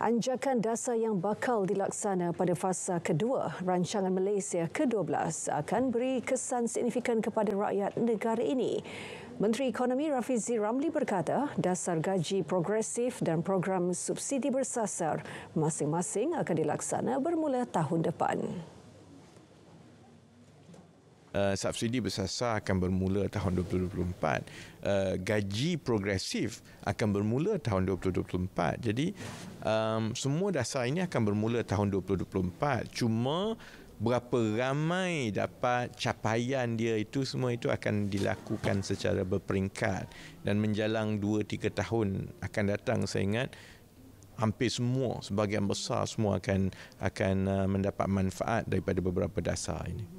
Anjakan dasar yang bakal dilaksana pada fasa kedua rancangan Malaysia ke-12 akan beri kesan signifikan kepada rakyat negara ini. Menteri Ekonomi Rafizi Ramli berkata dasar gaji progresif dan program subsidi bersasar masing-masing akan dilaksana bermula tahun depan. Subsidi bersasar akan bermula tahun 2024. Gaji progresif akan bermula tahun 2024. Jadi semua dasar ini akan bermula tahun 2024. Cuma berapa ramai dapat capaian dia itu, semua itu akan dilakukan secara berperingkat. Dan menjelang 2-3 tahun akan datang, saya ingat hampir semua, sebahagian besar semua akan mendapat manfaat daripada beberapa dasar ini.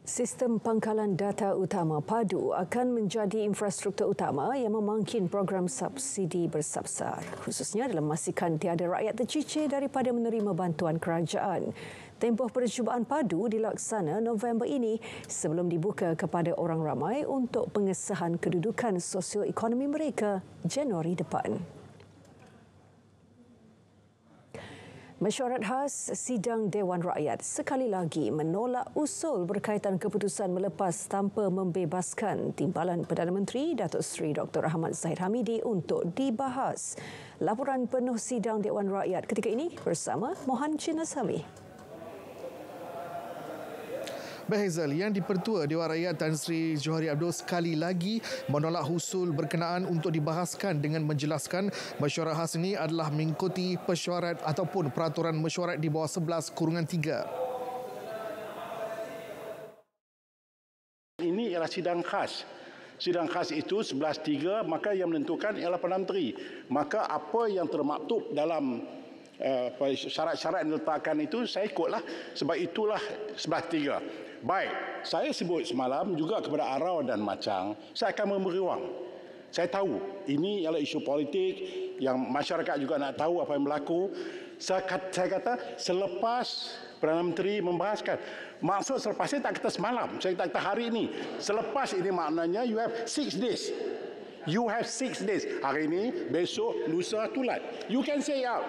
Sistem pangkalan data utama PADU akan menjadi infrastruktur utama yang memangkin program subsidi bersasar, khususnya dalam memastikan tiada rakyat tercicir daripada menerima bantuan kerajaan. Tempoh percubaan PADU dilaksana November ini sebelum dibuka kepada orang ramai untuk pengesahan kedudukan sosioekonomi mereka Januari depan. Mesyuarat khas Sidang Dewan Rakyat sekali lagi menolak usul berkaitan keputusan melepas tanpa membebaskan Timbalan Perdana Menteri Datuk Seri Dr. Ahmad Zahid Hamidi untuk dibahas. Laporan penuh Sidang Dewan Rakyat ketika ini bersama Mohan Chinasami. Baik Haizal, yang di-Pertua Dewan Rakyat Tan Sri Johari Abdul sekali lagi menolak usul berkenaan untuk dibahaskan dengan menjelaskan mesyuarat khas ini adalah mengikuti pesyuarat ataupun peraturan mesyuarat di bawah 11-3. Ini ialah sidang khas. Sidang khas itu 11-3, maka yang menentukan ialah Perdana Menteri. Maka apa yang termaktub dalam syarat-syarat yang diletakkan itu saya ikutlah, sebab itulah 11-3. Baik, saya sebut semalam juga kepada Arau dan Macang, saya akan memberi ruang. Saya tahu ini ialah isu politik yang masyarakat juga nak tahu apa yang berlaku. Saya kata selepas Perdana Menteri membahaskan. Maksud selepas ini tak kata semalam, saya tak kata hari ini. Selepas ini maknanya you have 6 days. You have 6 days. Hari ini, besok, lusa, tulat. You can say out.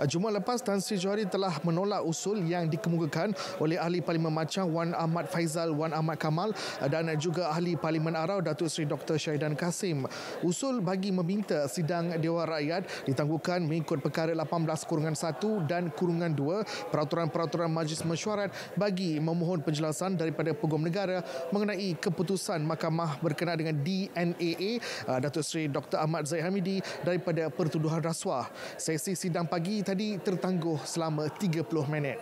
Jumaat lepas, Tan Sri Johari telah menolak usul yang dikemukakan oleh Ahli Parlimen Macang Wan Ahmad Faizal Wan Ahmad Kamal dan juga Ahli Parlimen Arau Datuk Seri Dr. Syahidan Kasim. Usul bagi meminta Sidang Dewan Rakyat ditangguhkan mengikut perkara 18-1 dan -2 peraturan-peraturan Majlis Mesyuarat bagi memohon penjelasan daripada Peguam Negara mengenai keputusan Mahkamah berkenaan dengan DNAA Datuk Seri Dr. Ahmad Zahid Hamidi daripada pertuduhan rasuah. Sesi sidang pagi tadi tertangguh selama 30 minit.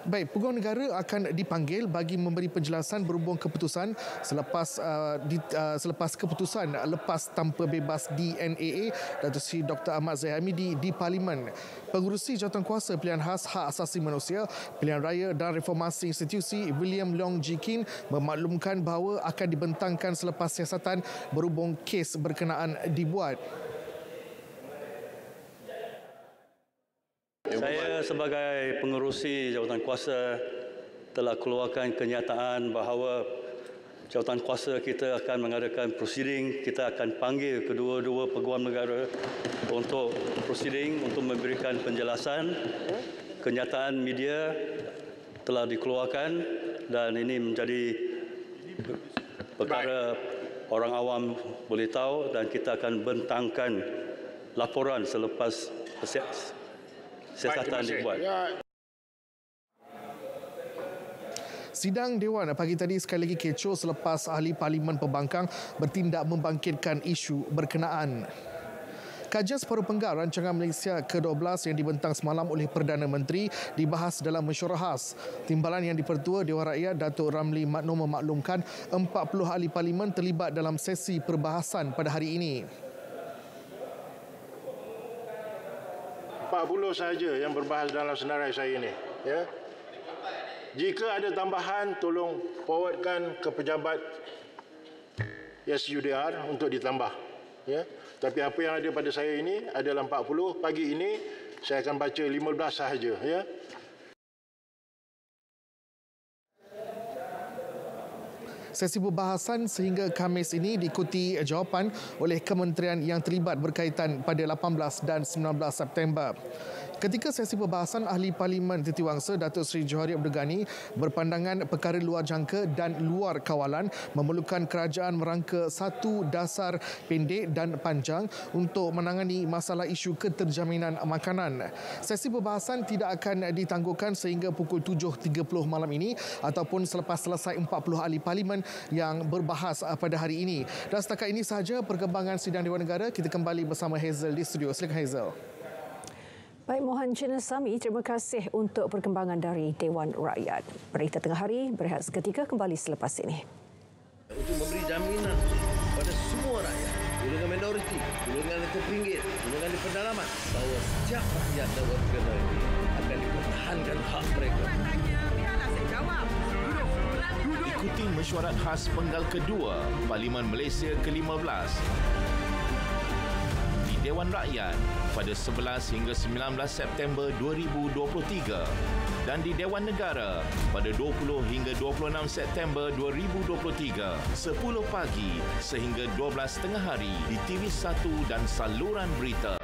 Baik, Peguam Negara akan dipanggil bagi memberi penjelasan berhubung keputusan selepas keputusan lepas tanpa bebas DNAA Datuk Seri Dr. Ahmad Zahid Hamidi di Parlimen. Pengurusi Jawatankuasa Pilihan Khas Hak Asasi Manusia, Pilihan Raya dan Reformasi Institusi William Leong Ji Kin memaklumkan bahawa akan dibentangkan selepas siasatan berhubung kes berkenaan dibuat. Saya sebagai pengerusi jawatankuasa telah keluarkan kenyataan bahawa jawatankuasa kita akan mengadakan prosiding. Kita akan panggil kedua-dua Peguam Negara untuk prosiding untuk memberikan penjelasan. Kenyataan media telah dikeluarkan dan ini menjadi perkara orang awam boleh tahu dan kita akan bentangkan laporan selepas siasatan dibuat. Sidang Dewan pagi tadi sekali lagi kecoh selepas Ahli Parlimen Pembangkang bertindak membangkitkan isu berkenaan. Kajian separuh penggar rancangan Malaysia ke-12 yang dibentang semalam oleh Perdana Menteri dibahas dalam mesyuarat khas. Timbalan yang di-Pertua Dewan Rakyat Datuk Ramli Makno memaklumkan 40 ahli parlimen terlibat dalam sesi perbahasan pada hari ini. 40 sahaja yang berbahas dalam senarai saya ini. Ya. Jika ada tambahan, tolong forwardkan ke pejabat SUDR untuk ditambah. Ya. Tapi apa yang ada pada saya ini adalah 40. Pagi ini saya akan baca 15 sahaja. Ya. Sesi perbahasan sehingga Khamis ini diikuti jawapan oleh kementerian yang terlibat berkaitan pada 18 dan 19 September. Ketika sesi perbahasan, Ahli Parlimen Titiwangsa Datuk Seri Johari Abdul Ghani berpandangan perkara luar jangka dan luar kawalan memerlukan kerajaan merangka satu dasar pendek dan panjang untuk menangani masalah isu keterjaminan makanan. Sesi perbahasan tidak akan ditangguhkan sehingga pukul 7.30 malam ini ataupun selepas selesai 40 ahli parlimen yang berbahas pada hari ini. Dan setakat ini sahaja perkembangan sidang Dewan Negara. Kita kembali bersama Hazel di studio. Silakan Hazel. Baik, Mohan Chinasamy, terima kasih untuk perkembangan dari Dewan Rakyat. Berita tengah hari berehat seketika, kembali selepas ini. Untuk memberi jaminan pada semua rakyat, golongan minoriti, golongan yang terpinggir, golongan di pedalaman, bahawa setiap rakyat dan warga negara ini akan dipertahankan hak mereka. Ikuti mesyuarat khas penggal kedua Parlimen Malaysia ke-15 di Dewan Rakyat pada 11 hingga 19 September 2023 dan di Dewan Negara pada 20 hingga 26 September 2023 10 pagi sehingga 12 tengah hari di TV1 dan saluran berita.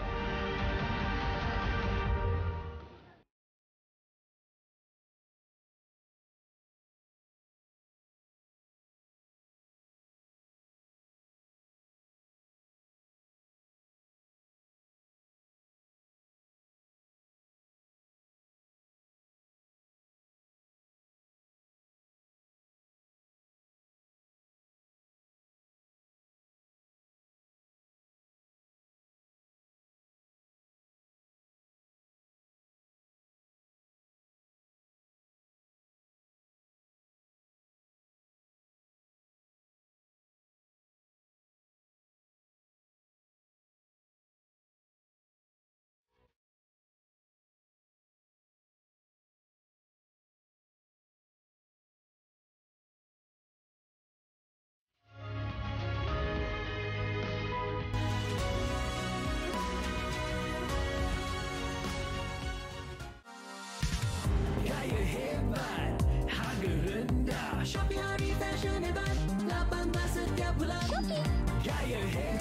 Shopee Hari Fashion Hebat 18 setiap bulan.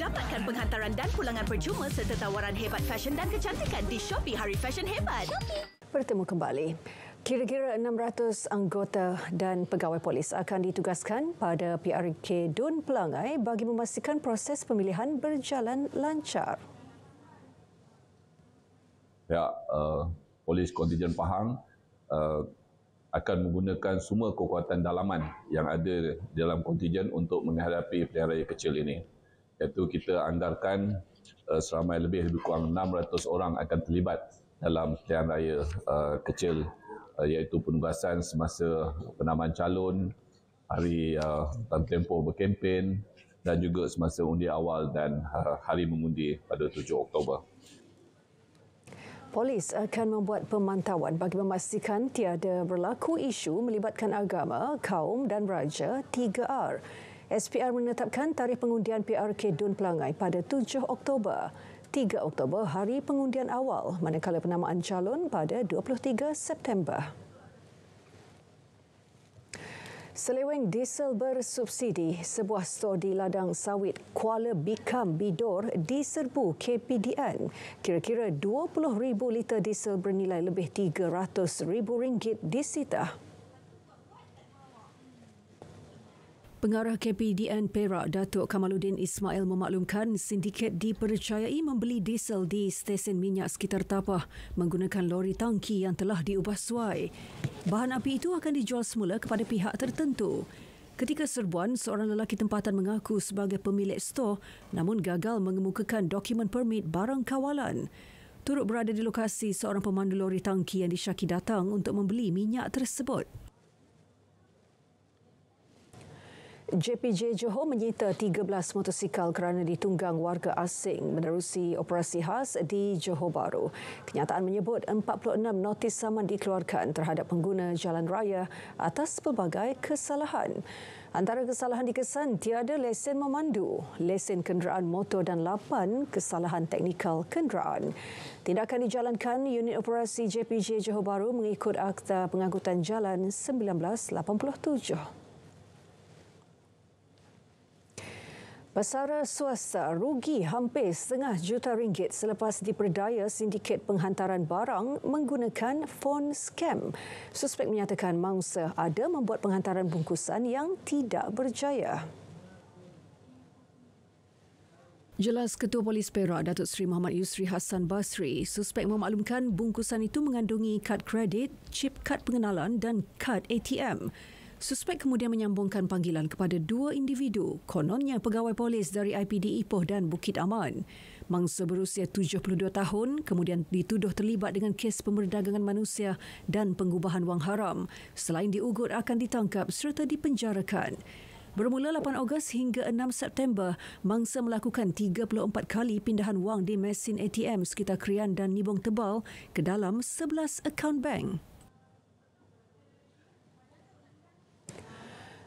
Dapatkan penghantaran dan pulangan percuma serta tawaran hebat fashion dan kecantikan di Shopee Hari Fashion Hebat. Bertemu kembali. Kira-kira 600 anggota dan pegawai polis akan ditugaskan pada PRK Dun Pelangai bagi memastikan proses pemilihan berjalan lancar. Pihak Polis Kontijen Pahang akan menggunakan semua kekuatan dalaman yang ada dalam kontijen untuk menghadapi pilihan raya kecil ini. Iaitu kita anggarkan seramai lebih kurang 600 orang akan terlibat dalam pilihan raya kecil, iaitu penugasan semasa penamaan calon, hari tempoh berkempen dan juga semasa undi awal dan hari mengundi pada 7 Oktober. Polis akan membuat pemantauan bagi memastikan tiada berlaku isu melibatkan agama, kaum dan raja 3R. SPR menetapkan tarikh pengundian PRK Dun Pelangai pada 7 Oktober. 3 Oktober hari pengundian awal, manakala penamaan calon pada 23 September. Seleweng diesel bersubsidi, sebuah stor di ladang sawit Kuala Bikam Bidor diserbu KPDN. Kira-kira 20,000 liter diesel bernilai lebih RM300,000 disita. Pengarah KPDN Perak, Datuk Kamaluddin Ismail memaklumkan sindiket dipercayai membeli diesel di stesen minyak sekitar Tapah menggunakan lori tangki yang telah diubah suai. Bahan api itu akan dijual semula kepada pihak tertentu. Ketika serbuan, seorang lelaki tempatan mengaku sebagai pemilik stor namun gagal mengemukakan dokumen permit barang kawalan. Turut berada di lokasi seorang pemandu lori tangki yang disyaki datang untuk membeli minyak tersebut. JPJ Johor menyita 13 motosikal kerana ditunggang warga asing menerusi operasi khas di Johor Bahru. Kenyataan menyebut 46 notis saman dikeluarkan terhadap pengguna jalan raya atas pelbagai kesalahan. Antara kesalahan dikesan tiada lesen memandu, lesen kenderaan motor dan 8 kesalahan teknikal kenderaan. Tindakan dijalankan unit operasi JPJ Johor Bahru mengikut Akta Pengangkutan Jalan 1987. Pesara swasta rugi hampir RM1.5 juta selepas diperdaya sindiket penghantaran barang menggunakan phone scam. Suspek menyatakan mangsa ada membuat penghantaran bungkusan yang tidak berjaya. Jelas Ketua Polis Perak, Datuk Seri Muhammad Yusri Hassan Basri, suspek memaklumkan bungkusan itu mengandungi kad kredit, chip kad pengenalan dan kad ATM. Suspek kemudian menyambungkan panggilan kepada dua individu, kononnya pegawai polis dari IPD Ipoh dan Bukit Aman. Mangsa berusia 72 tahun kemudian dituduh terlibat dengan kes pemerdagangan manusia dan pengubahan wang haram. Selain diugut akan ditangkap serta dipenjarakan. Bermula 8 Ogos hingga 6 September, mangsa melakukan 34 kali pindahan wang di mesin ATM sekitar Krian dan Nibong Tebal ke dalam 11 akaun bank.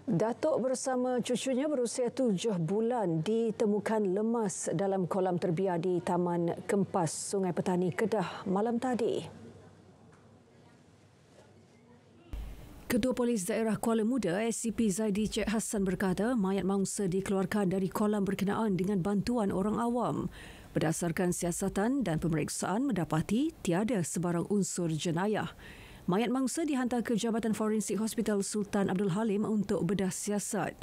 Datuk bersama cucunya berusia 7 bulan ditemukan lemas dalam kolam terbiar di Taman Kempas, Sungai Petani, Kedah malam tadi. Ketua Polis Daerah Kuala Muda, SCP Zaidi Cik Hassan berkata mayat mangsa dikeluarkan dari kolam berkenaan dengan bantuan orang awam. Berdasarkan siasatan dan pemeriksaan mendapati tiada sebarang unsur jenayah. Mayat mangsa dihantar ke Jabatan Forensik Hospital Sultan Abdul Halim untuk bedah siasat.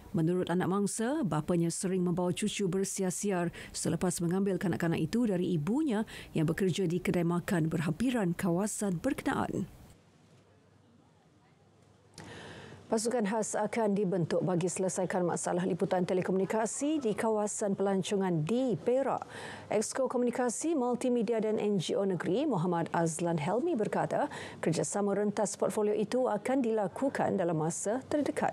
Menurut anak mangsa, bapanya sering membawa cucu bersiar-siar selepas mengambil kanak-kanak itu dari ibunya yang bekerja di kedai makan berhampiran kawasan berkenaan. Pasukan khas akan dibentuk bagi selesaikan masalah liputan telekomunikasi di kawasan pelancongan di Perak. Exco Komunikasi, Multimedia dan NGO Negeri Muhammad Azlan Helmi berkata kerjasama rentas portfolio itu akan dilakukan dalam masa terdekat.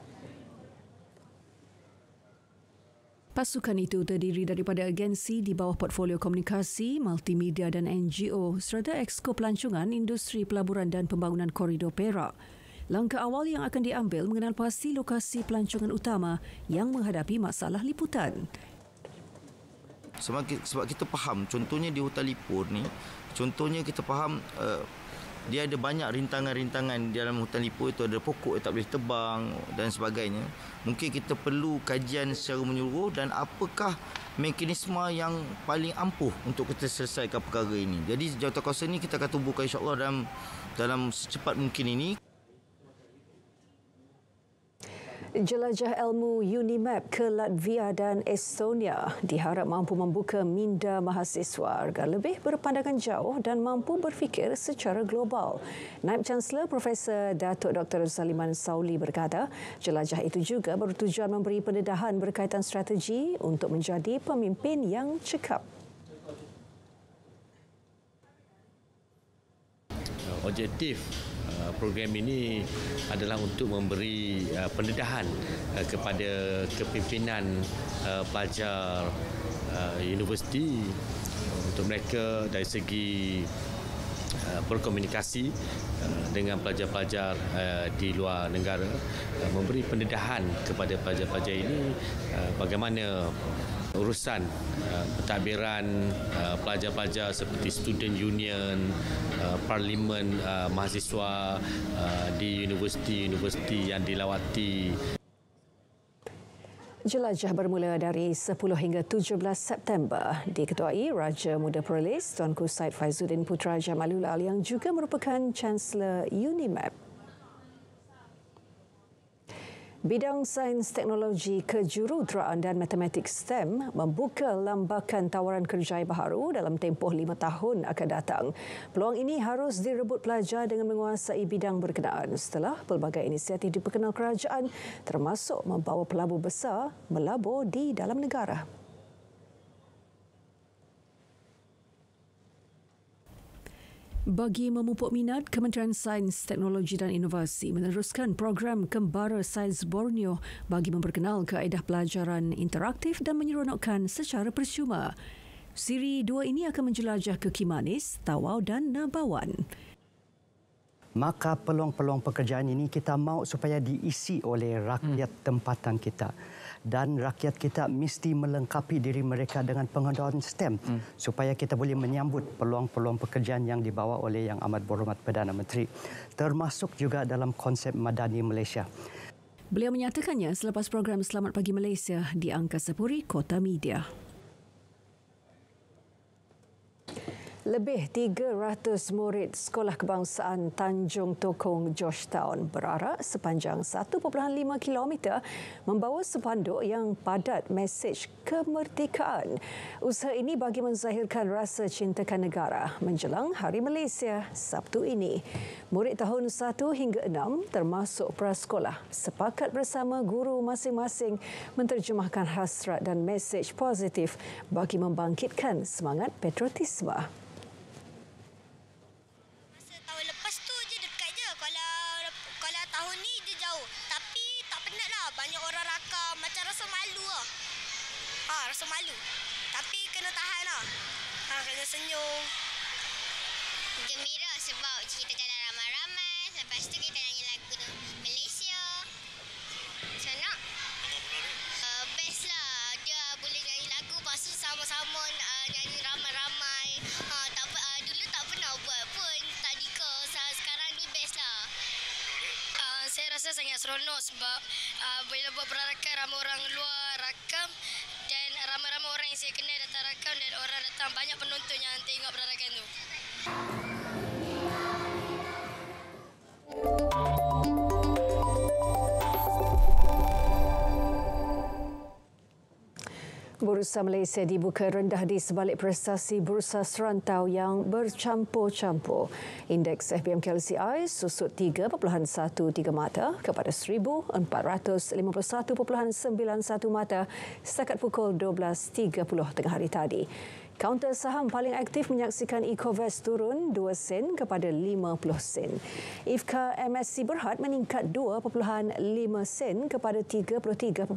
Pasukan itu terdiri daripada agensi di bawah portfolio komunikasi, multimedia dan NGO serta Exco Pelancongan, Industri Pelaburan dan Pembangunan Koridor Perak. Langkah awal yang akan diambil mengenal pasti lokasi pelancongan utama yang menghadapi masalah liputan. Sebab kita faham, contohnya di Hutan Lipur ni, contohnya kita faham dia ada banyak rintangan-rintangan di dalam Hutan Lipur itu, ada pokok yang tak boleh tebang dan sebagainya. Mungkin kita perlu kajian secara menyeluruh dan apakah mekanisme yang paling ampuh untuk kita selesaikan perkara ini. Jadi jawatankuasa ini kita akan tubuhkan insya-Allah dalam secepat mungkin ini. Jelajah ilmu UNIMAP ke Latvia dan Estonia diharap mampu membuka minda mahasiswa agar lebih berpandangan jauh dan mampu berfikir secara global. Naib Chancellor Profesor Datuk Dr. Zaliman Sauli berkata, jelajah itu juga bertujuan memberi pendedahan berkaitan strategi untuk menjadi pemimpin yang cekap. Objektif program ini adalah untuk memberi pendedahan kepada kepimpinan pelajar universiti untuk mereka dari segi berkomunikasi dengan pelajar-pelajar di luar negara, memberi pendedahan kepada pelajar-pelajar ini bagaimana urusan pentadbiran pelajar-pelajar seperti student union, parlimen mahasiswa di universiti-universiti yang dilawati. Jelajah bermula dari 10 hingga 17 September. Diketuai Raja Muda Perlis Tuanku Said Faizuddin Putra Jamalul Al yang juga merupakan Chancellor UNIMAP. Bidang Sains Teknologi Kejuruteraan dan Matematik STEM membuka lambakan tawaran kerjaya baharu dalam tempoh 5 tahun akan datang. Peluang ini harus direbut pelajar dengan menguasai bidang berkenaan setelah pelbagai inisiatif diperkenal kerajaan termasuk membawa pelabur besar melabur di dalam negara. Bagi memupuk minat, Kementerian Sains, Teknologi dan Inovasi meneruskan program Kembara Sains Borneo bagi memperkenal kaedah pelajaran interaktif dan menyeronokkan secara percuma. Siri 2 ini akan menjelajah ke Kimanis, Tawau dan Nabawan. Maka peluang-peluang pekerjaan ini kita mahu supaya diisi oleh rakyat tempatan kita. Dan rakyat kita mesti melengkapi diri mereka dengan pengetahuan STEM supaya kita boleh menyambut peluang-peluang pekerjaan yang dibawa oleh Yang Amat Berhormat Perdana Menteri, termasuk juga dalam konsep Madani Malaysia. Beliau menyatakannya selepas program Selamat Pagi Malaysia di Angkasa Puri Kota Media. Lebih 300 murid Sekolah Kebangsaan Tanjung Tokong, Georgetown berarak sepanjang 1.5 km membawa spanduk yang padat mesej kemerdekaan. Usaha ini bagi menzahirkan rasa cintakan negara menjelang Hari Malaysia Sabtu ini. Murid tahun 1 hingga 6 termasuk prasekolah sepakat bersama guru masing-masing menterjemahkan hasrat dan mesej positif bagi membangkitkan semangat patriotisme. Rasa malu. Tapi kena tahan lah. Kena senyum. Gembira sebab kita jalan ramai-ramai. Lepas tu kita nyanyi lagu Malaysia. Senang. Best lah. Dia boleh nyanyi lagu. Lepas tu sama-sama nyanyi ramai-ramai. Dulu tak pernah buat pun. Tadika. Sekarang ni best lah. Saya rasa sangat seronok sebab bila buat perarakan ramai orang luar rakam. Dan ramai-ramai orang yang saya kenal datang rakam dan orang datang banyak penonton yang tengok perarakan tu. Bursa Malaysia dibuka rendah di sebalik prestasi bursa serantau yang bercampur-campur. Indeks FBM KLCI susut 3.13 mata kepada 1,451.91 mata setakat pukul 12.30 tengah hari tadi. Kaunter saham paling aktif menyaksikan Ecovest turun 2 sen kepada 50 sen. IFKA MSC Berhad meningkat 2.5 sen kepada 33.5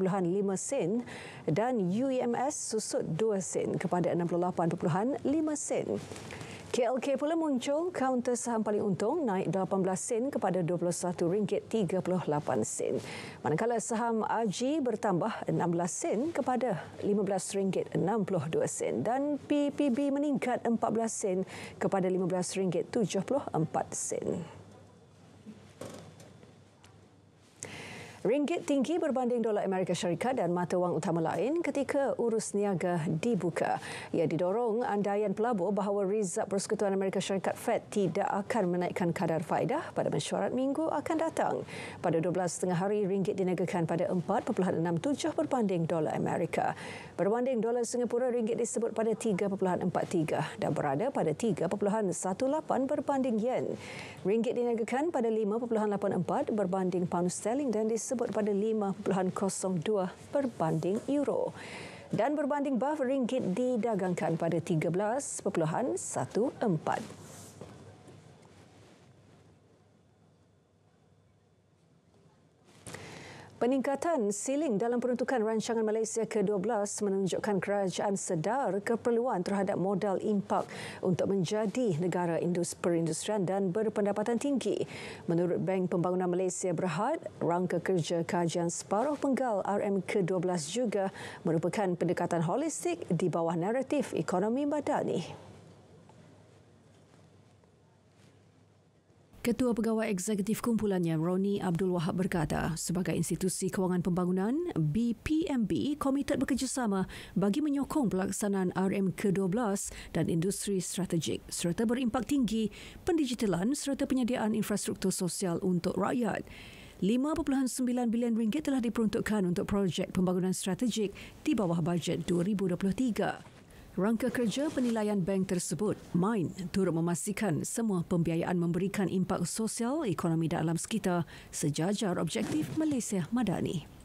sen dan UEMS susut 2 sen kepada 68.5 sen. KLK pula muncul, kaunter saham paling untung naik 18 sen kepada RM21.38. Manakala saham AG bertambah 16 sen kepada RM15.62 dan PPB meningkat 14 sen kepada RM15.74. Ringgit tinggi berbanding dolar Amerika Syarikat dan mata wang utama lain ketika urus niaga dibuka. Ia didorong andaian pelabur bahawa Rizab Persekutuan Amerika Syarikat Fed tidak akan menaikkan kadar faedah pada mesyuarat minggu akan datang. Pada 12 tengah hari, ringgit diniagakan pada 4.67 berbanding dolar Amerika. Berbanding dolar Singapura, ringgit disebut pada 3.43 dan berada pada 3.18 berbanding yen. Ringgit diniagakan pada 5.84 berbanding pound sterling dan disebut pada 5.02 berbanding euro. Dan berbanding BAF, ringgit didagangkan pada 13.14. Peningkatan siling dalam peruntukan rancangan Malaysia ke-12 menunjukkan kerajaan sedar keperluan terhadap modal impak untuk menjadi negara perindustrian dan berpendapatan tinggi. Menurut Bank Pembangunan Malaysia Berhad, rangka kerja kajian separuh penggal RM ke-12 juga merupakan pendekatan holistik di bawah naratif ekonomi madani. Ketua Pegawai Eksekutif kumpulannya, Roni Abdul Wahab berkata, sebagai institusi kewangan pembangunan, BPMB komited bekerjasama bagi menyokong pelaksanaan RM ke-12 dan industri strategik serta berimpak tinggi pendigitalan serta penyediaan infrastruktur sosial untuk rakyat. RM5.9 bilion telah diperuntukkan untuk projek pembangunan strategik di bawah bajet 2023. Rangka kerja penilaian bank tersebut, MIND, turut memastikan semua pembiayaan memberikan impak sosial ekonomi dalam sekitar sejajar objektif Malaysia Madani.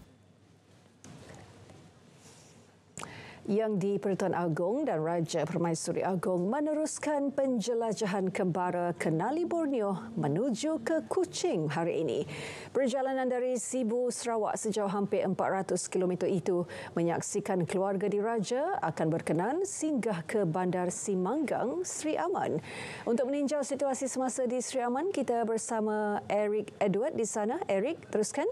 Yang di-Pertuan Agong dan Raja Permaisuri Agong meneruskan penjelajahan kembara Kenali Borneo menuju ke Kuching hari ini. Perjalanan dari Sibu, Sarawak sejauh hampir 400 km itu menyaksikan keluarga diraja akan berkenan singgah ke Bandar Simanggang, Sri Aman. Untuk meninjau situasi semasa di Sri Aman, kita bersama Eric Edward di sana. Eric, teruskan.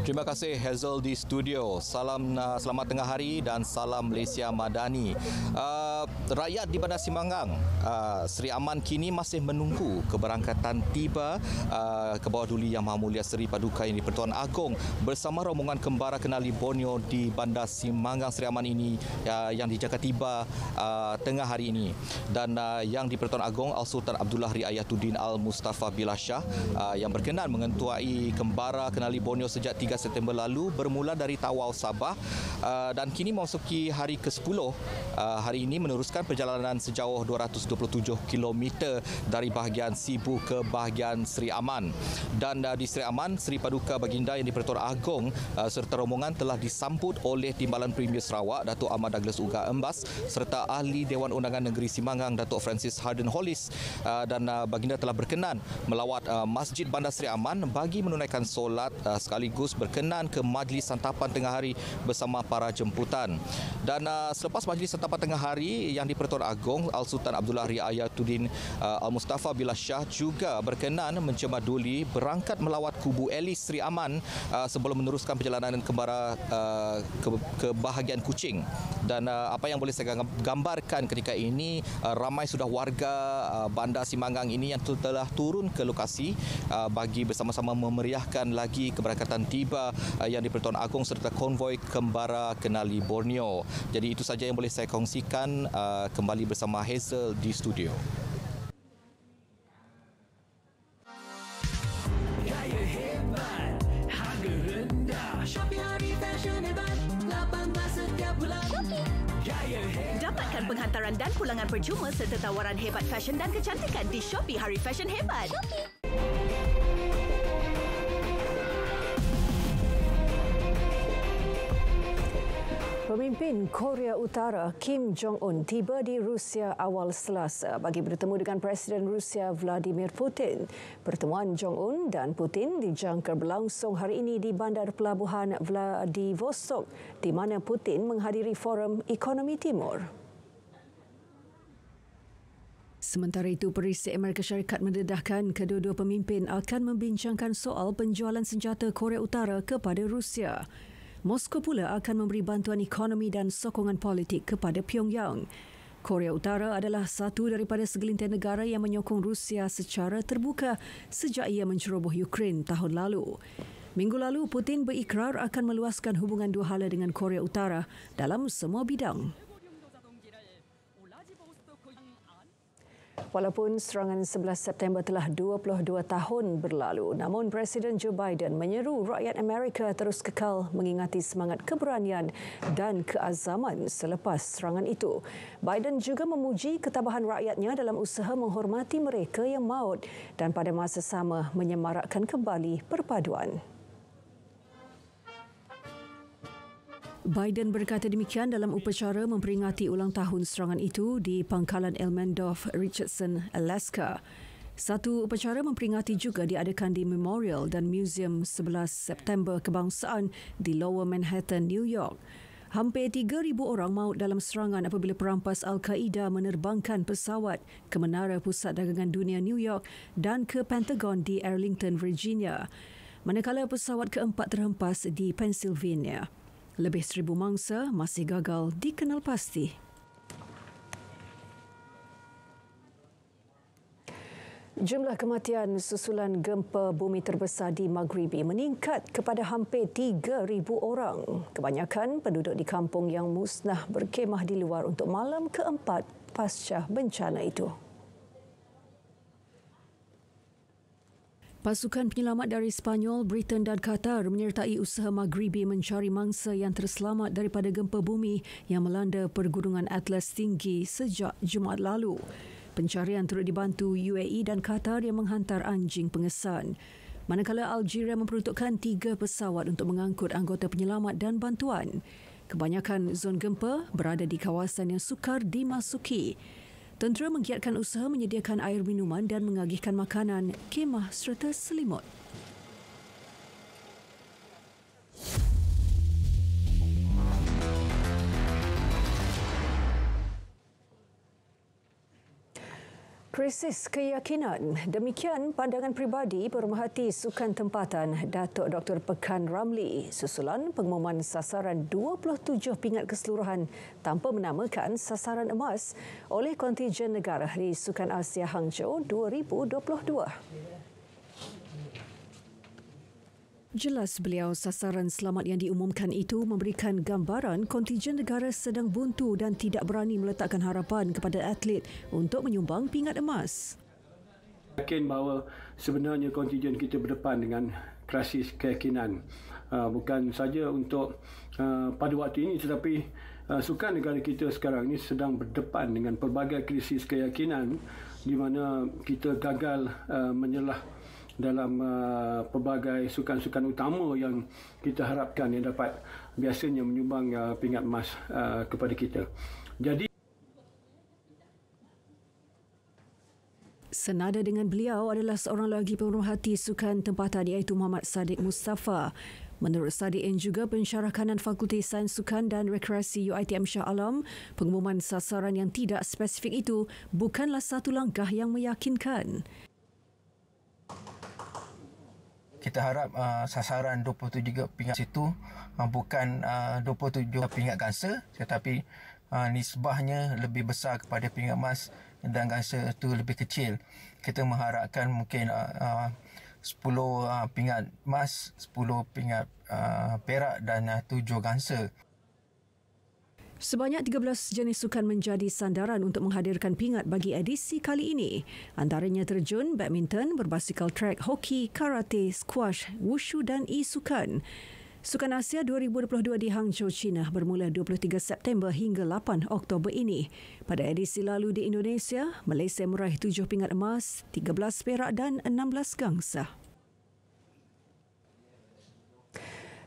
Terima kasih Hazel di studio. Selamat tengah hari dan salam Malaysia Madani. Rakyat di Bandar Simangang, Seri Aman kini masih menunggu keberangkatan tiba ke bawah duli Yang Maha Mulia Seri Paduka Yang di-Pertuan Agong bersama rombongan kembara Kenali Borneo di Bandar Simangang Seri Aman ini yang dijangka tiba tengah hari ini. Dan Yang di-Pertuan Agong Al-Sultan Abdullah Riayatuddin Al-Mustafa Billah Shah yang berkenan mengetuai kembara Kenali Borneo sejak 3 September lalu bermula dari Tawau, Sabah dan kini memasuki hari ke-10. Hari ini meneruskan perjalanan sejauh 227 km dari bahagian Sibu ke bahagian Seri Aman. Dan di Seri Aman, Seri Paduka Baginda Yang di-Pertuan Agong serta rombongan telah disambut oleh Timbalan Premier Sarawak Datuk Ahmad Douglas Uga Embas serta Ahli Dewan Undangan Negeri Simangang Datuk Francis Harden Hollis, dan Baginda telah berkenan melawat Masjid Bandar Seri Aman bagi menunaikan solat sekaligus berkenan ke majlis santapan tengah hari bersama para jemputan. Dan selepas majlis santapan tengah hari, Yang di-Pertuan Agong Al-Sultan Abdullah Riayatuddin Al-Mustafa Billah Shah juga berkenan mencemaduli berangkat melawat Kubu Elis Seri Aman sebelum meneruskan perjalanan kembara ke bahagian Kuching. Dan apa yang boleh saya gambarkan ketika ini, ramai sudah warga Bandar Simangang ini yang telah turun ke lokasi bagi bersama-sama memeriahkan lagi keberangkatan tiba Yang di-Pertuan Agong serta konvoi kembara Kenali Borneo. Jadi itu saja yang boleh saya kongsikan kembali bersama Hazel di studio. Gaya hebat, harga rendah. Shopee Hari Fashion Hebat, 18 setiap bulan. Gaya hebat. Dapatkan penghantaran dan pulangan percuma serta tawaran hebat fashion dan kecantikan di Shopee Hari Fashion Hebat. Pemimpin Korea Utara Kim Jong-un tiba di Rusia awal Selasa bagi bertemu dengan Presiden Rusia Vladimir Putin. Pertemuan Jong-un dan Putin dijangka berlangsung hari ini di Bandar Pelabuhan Vladivostok, di mana Putin menghadiri Forum Ekonomi Timur. Sementara itu, Perisik Amerika Syarikat mendedahkan kedua-dua pemimpin akan membincangkan soal penjualan senjata Korea Utara kepada Rusia. Moskow pula akan memberi bantuan ekonomi dan sokongan politik kepada Pyongyang. Korea Utara adalah satu daripada segelintir negara yang menyokong Rusia secara terbuka sejak ia menceroboh Ukraine tahun lalu. Minggu lalu, Putin berikrar akan meluaskan hubungan dua hala dengan Korea Utara dalam semua bidang. Walaupun serangan 11 September telah 22 tahun berlalu, namun Presiden Joe Biden menyeru rakyat Amerika terus kekal mengingati semangat keberanian dan keazaman selepas serangan itu. Biden juga memuji ketabahan rakyatnya dalam usaha menghormati mereka yang maut dan pada masa sama menyemarakkan kembali perpaduan. Biden berkata demikian dalam upacara memperingati ulang tahun serangan itu di Pangkalan Elmendorf, Richardson, Alaska. Satu upacara memperingati juga diadakan di Memorial dan Museum 11 September Kebangsaan di Lower Manhattan, New York. Hampir 3,000 orang maut dalam serangan apabila perampas Al-Qaeda menerbangkan pesawat ke Menara Pusat Dagangan Dunia New York dan ke Pentagon di Arlington, Virginia. Manakala pesawat keempat terhempas di Pennsylvania. Lebih 1,000 mangsa masih gagal dikenal pasti. Jumlah kematian susulan gempa bumi terbesar di Maghribi meningkat kepada hampir 3,000 orang. Kebanyakan penduduk di kampung yang musnah berkemah di luar untuk malam keempat pasca bencana itu. Pasukan penyelamat dari Sepanyol, Britain dan Qatar menyertai usaha Maghribi mencari mangsa yang terselamat daripada gempa bumi yang melanda pergunungan Atlas tinggi sejak Jumaat lalu. Pencarian turut dibantu UAE dan Qatar yang menghantar anjing pengesan. Manakala Algeria memperuntukkan 3 pesawat untuk mengangkut anggota penyelamat dan bantuan. Kebanyakan zon gempa berada di kawasan yang sukar dimasuki. Tentera menggiatkan usaha menyediakan air minuman dan mengagihkan makanan, kemah serta selimut. Krisis keyakinan. Demikian pandangan peribadi Pemerhati Sukan Tempatan Datuk Dr. Pekan Ramli susulan pengumuman sasaran 27 pingat keseluruhan tanpa menamakan sasaran emas oleh kontijen negara di Sukan Asia Hangzhou 2022. Jelas beliau sasaran selamat yang diumumkan itu memberikan gambaran kontijen negara sedang buntu dan tidak berani meletakkan harapan kepada atlet untuk menyumbang pingat emas. Yakin bahawa sebenarnya kontijen kita berdepan dengan krisis keyakinan. Bukan saja untuk pada waktu ini tetapi sukan negara kita sekarang ini sedang berdepan dengan pelbagai krisis keyakinan di mana kita gagal menyelah dalam pelbagai sukan-sukan utama yang kita harapkan yang dapat biasanya menyumbang pingat emas kepada kita. Jadi senada dengan beliau adalah seorang lagi pemerhati sukan tempatan iaitu Muhammad Sadiq Mustafa. Menurut Sadiq juga pensyarah kanan Fakulti Sains Sukan dan Rekreasi UiTM Shah Alam, pengumuman sasaran yang tidak spesifik itu bukanlah satu langkah yang meyakinkan. Kita harap sasaran 27 pingat itu bukan 27 pingat gangsa tetapi nisbahnya lebih besar kepada pingat emas dan gangsa itu lebih kecil. Kita mengharapkan mungkin 10 pingat emas, 10 pingat perak dan 7 gangsa. Sebanyak 13 jenis sukan menjadi sandaran untuk menghadirkan pingat bagi edisi kali ini. Antaranya terjun, badminton, berbasikal trek, hoki, karate, squash, wushu dan e-sukan. Sukan Asia 2022 di Hangzhou, China bermula 23 September hingga 8 Oktober ini. Pada edisi lalu di Indonesia, Malaysia meraih 7 pingat emas, 13 perak dan 16 gangsa.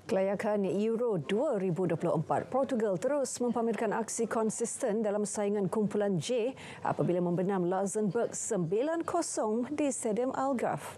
Kelayakan Euro 2024, Portugal terus mempamerkan aksi konsisten dalam saingan kumpulan J apabila membenam Luxembourg 9-0 di Stadium Algarve.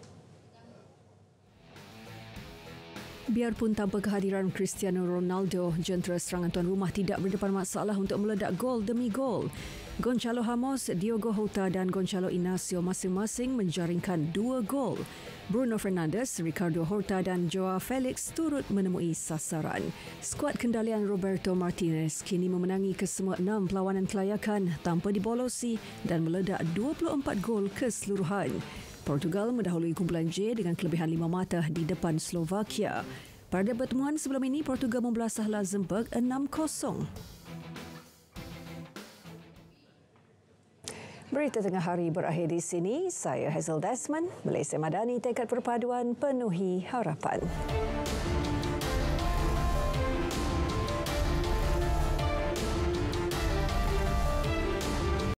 Biarpun tanpa kehadiran Cristiano Ronaldo, jentera serangan tuan rumah tidak berdepan masalah untuk meledak gol demi gol. Gonçalo Ramos, Diogo Jota dan Gonçalo Inácio masing-masing menjaringkan 2 gol. Bruno Fernandes, Ricardo Horta dan Joao Felix turut menemui sasaran. Skuad kendalian Roberto Martinez kini memenangi kesemua 6 perlawanan kelayakan tanpa dibolosi dan meledak 24 gol keseluruhan. Portugal mendahului kumpulan J dengan kelebihan 5 mata di depan Slovakia. Pada pertemuan sebelum ini, Portugal membelasah Luxembourg 6-0. Berita tengah hari berakhir di sini. Saya Hazel Desmond, Malaysia Madani, tekad perpaduan penuhi harapan.